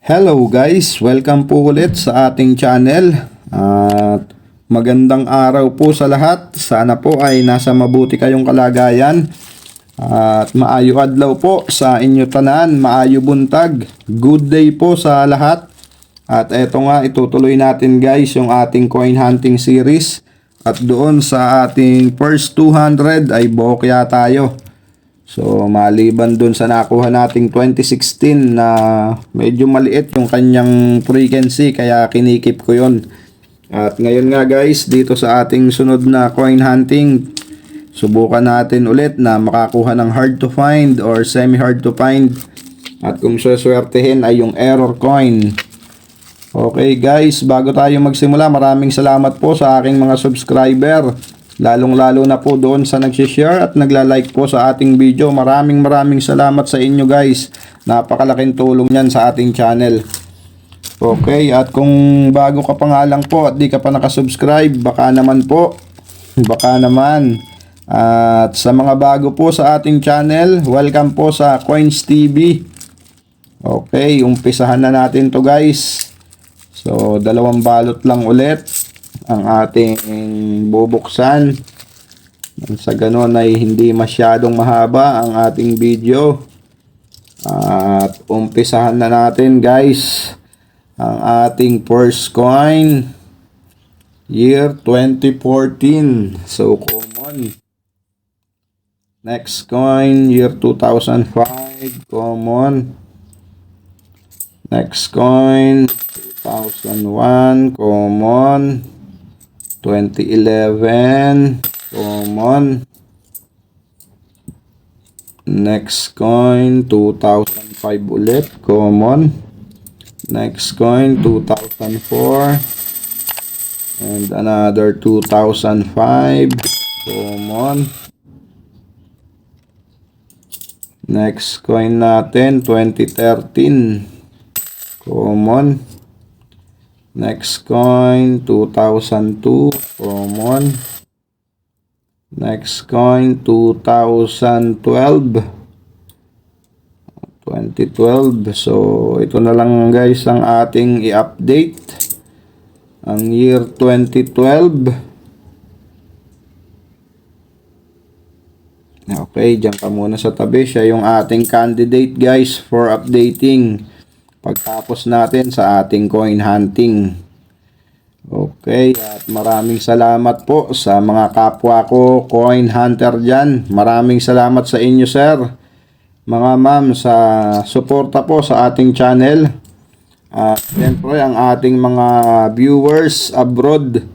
Hello guys, welcome po ulit sa ating channel at magandang araw po sa lahat. Sana po ay nasa mabuti kayong kalagayan at maayo adlaw po sa inyo tanan, maayo buntag. Good day po sa lahat. At eto nga, itutuloy natin guys yung ating coin hunting series at doon sa ating first 200 ay bokya tayo. So, maliban dun sa nakuha nating 2016 na medyo maliit yung kanyang frequency kaya kinikip ko yun. At ngayon nga guys, dito sa ating sunod na coin hunting, subukan natin ulit na makakuha ng hard to find or semi hard to find. At kung suswertehin ay yung error coin. Okay guys, bago tayo magsimula, maraming salamat po sa aking mga subscriber. Lalong-lalo na po doon sa nagsishare at nagla-like po sa ating video. Maraming salamat sa inyo guys. Napakalaking tulong yan sa ating channel. Okay, at kung bago ka pa nga lang po at di ka pa nakasubscribe, baka naman po. Baka naman. At sa mga bago po sa ating channel, welcome po sa Coins TV. Okay, umpisahan na natin to guys. So, dalawang balot lang ulit ang ating bubuksan. Sa ganon ay hindi masyadong mahaba ang ating video. At umpisahan na natin guys ang ating first coin. Year 2014. So common. Next coin, year 2005. Common. Next coin, 2001. Common. 2011 common. Next coin 2005 ulit common. Next coin 2004 and another 2005 common. Next coin natin 2013 common. Next coin 2002 common. Next coin 2012. So ito na lang guys ang ating i-update. Ang year 2012. Okay, diyan ka muna sa tabi. Siya yung ating candidate guys for updating pagtapos natin sa ating coin hunting. Okay, at maraming salamat po sa mga kapwa ko coin hunter dyan. Maraming salamat sa inyo sir, mga ma'am, sa suporta po sa ating channel. At siyempre ang ating mga viewers abroad,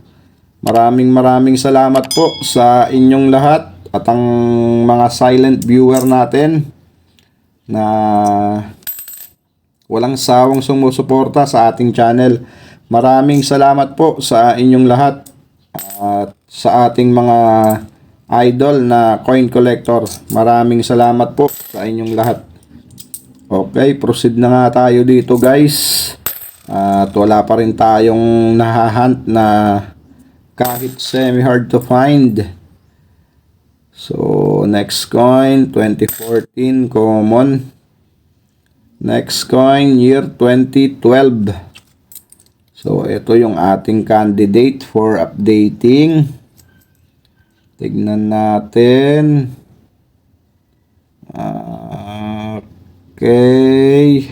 maraming salamat po sa inyong lahat. At ang mga silent viewer natin na walang sawang sumusuporta sa ating channel. Maraming salamat po sa inyong lahat at sa ating mga idol na coin collector. Maraming salamat po sa inyong lahat. Okay, proceed na nga tayo dito guys. At wala pa rin tayong nahahunt na kahit semi hard to find. So next coin 2014 common. Next coin, year 2012. So, ito yung ating candidate for updating. Tignan natin. Okay.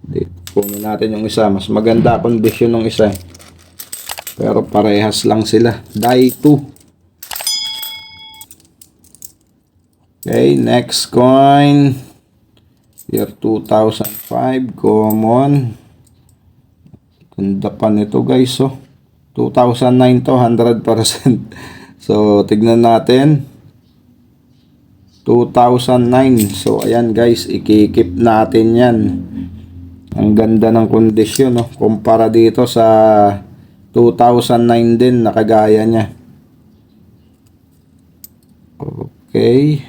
Dito puno natin yung isa. Mas maganda condition ng isa. Pero parehas lang sila. Die 2. Okay, next coin. Year 2005 common. Ganda pa nito guys, oh. 2009 to 100%. So tignan natin 2009. So ayan guys, ikikip natin yan. Ang ganda ng kondisyon, oh. Kumpara dito sa 2009 din, nakagaya niya. Okay.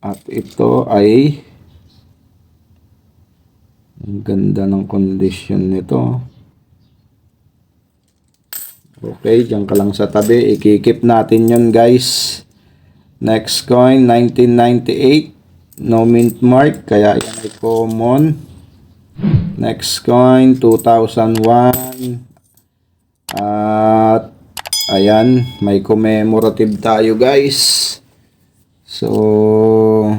At ito ay ang ganda ng condition nito. Okay, diyan ka lang sa tabi. Ikikip natin yun guys. Next coin, 1998. No mint mark, kaya yan ay common. Next coin, 2001. At ayan, may commemorative tayo guys. So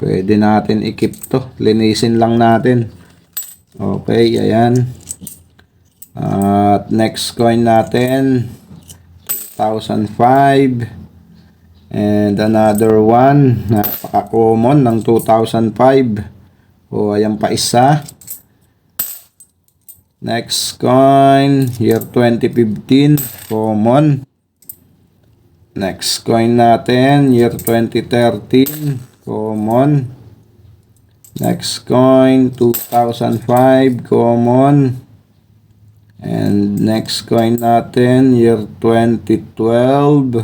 pwede natin i-keep to. Linisin lang natin. Okay, ayan. At next coin natin, 2005. And another one, napaka-common ng 2005. O, ayan pa isa. Next coin, year 2015, common. Next coin natin, year 2013, common. Next coin, 2005, common. And next coin natin, year 2012.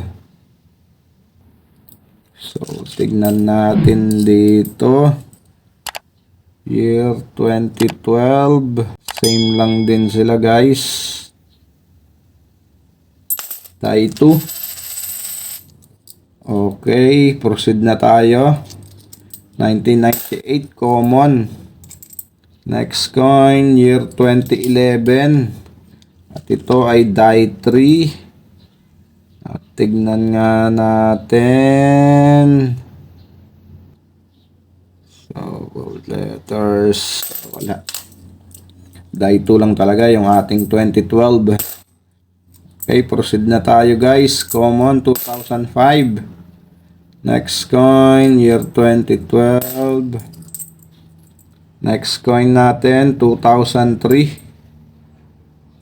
So, tignan natin dito. Year 2012. Same lang din sila guys. Tayo 2. Okay, proceed na tayo. 1998 common. Next coin, year 2011. At ito ay die 3. At tignan nga natin. So, gold letters. Wala. Die 2 lang talaga yung ating 2012. Okay, proceed na tayo guys. Common 2005. Next coin, year 2012. Next coin natin, 2003.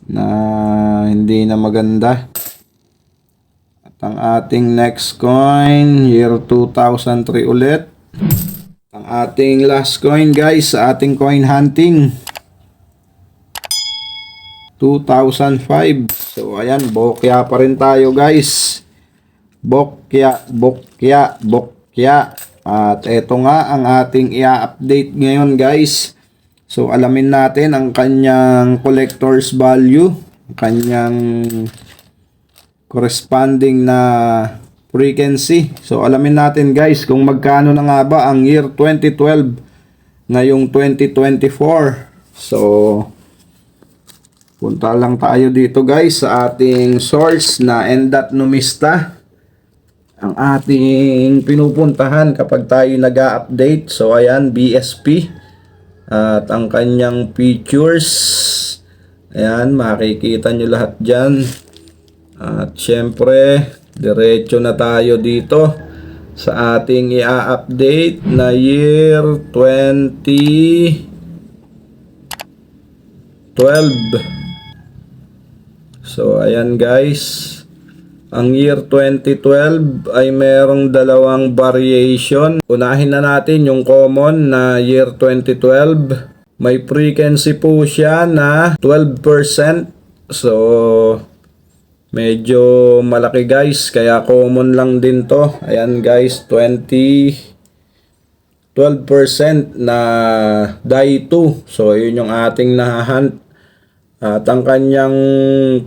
Na hindi na maganda. At ang ating next coin, year 2003 ulit. Ang ating last coin guys sa ating coin hunting, 2005. So ayan, bokya pa rin tayo guys. Bokya. At eto nga ang ating i-update ngayon guys. So alamin natin ang kanyang collector's value, kanyang corresponding na frequency. So alamin natin guys kung magkano na nga ba ang year 2012 ngayong 2024. So punta lang tayo dito guys sa ating source na N.Numista, ang ating pinupuntahan kapag tayo nag-update. So ayan, BSP. At ang kanyang features, ayan, makikita nyo lahat dyan. At syempre, diretso na tayo dito sa ating i-update na year 2012. So ayan guys, ang year 2012 ay merong dalawang variation. Unahin na natin yung common na year 2012. May frequency po siya na 12%. So medyo malaki guys, kaya common lang din to. Ayan guys, 12% na die 2. So yun yung ating nahahunt. At ang kanyang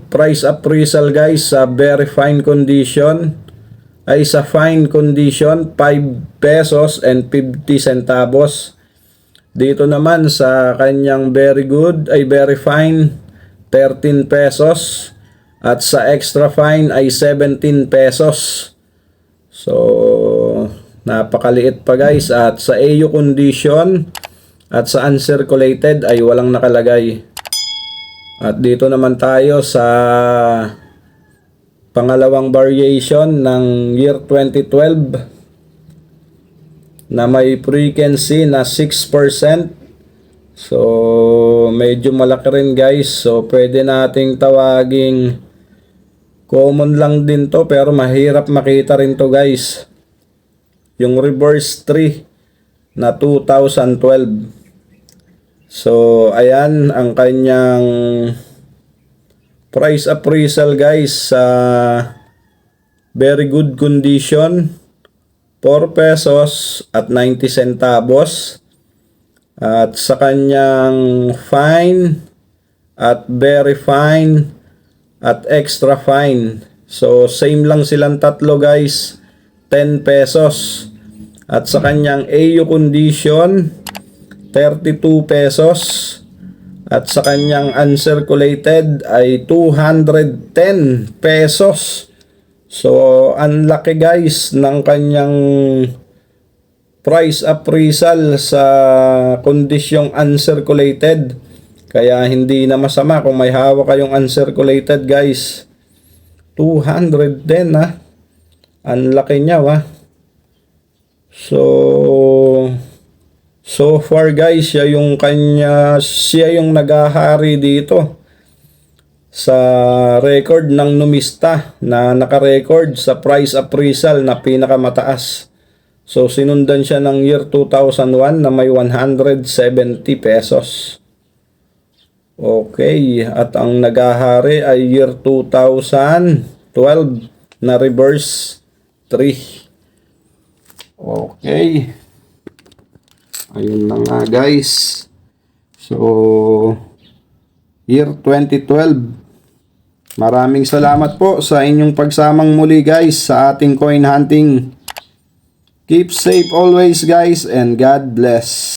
price appraisal guys sa very fine condition ay sa fine condition 5 pesos and 50 centavos. Dito naman sa kanyang very good ay very fine 13 pesos at sa extra fine ay 17 pesos. So napakaliit pa guys. At sa AU condition at sa uncirculated ay walang nakalagay. At dito naman tayo sa pangalawang variation ng year 2012 na may frequency na 6%. So medyo malaki rin guys. So pwede nating tawaging common lang din to, pero mahirap makita rin to guys. Yung reverse 3 na 2012. So ayan ang kanyang price appraisal guys sa very good condition, 4 pesos at 90 centavos. At sa kanyang fine at very fine at extra fine, So, same lang silang tatlo guys. 10 pesos. At sa kanyang AU condition, 32 pesos. At sa kanyang uncirculated ay 210 pesos. So, ang laki guys ng kanyang price appraisal sa kondisyong uncirculated. Kaya hindi na masama kung may hawak kayong uncirculated guys. 210 ha. Ang laki niya ha. So far guys, siya yung naghahari dito sa record ng numista na naka-record sa price appraisal na pinakamataas. So sinundan siya ng year 2001 na may 170 pesos. Okay, at ang naghahari ay year 2012 na reverse 3. Okay. Ayun na nga guys. So, year 2012. Maraming salamat po sa inyong pagsamang muli guys sa ating coin hunting. Keep safe always guys and God bless.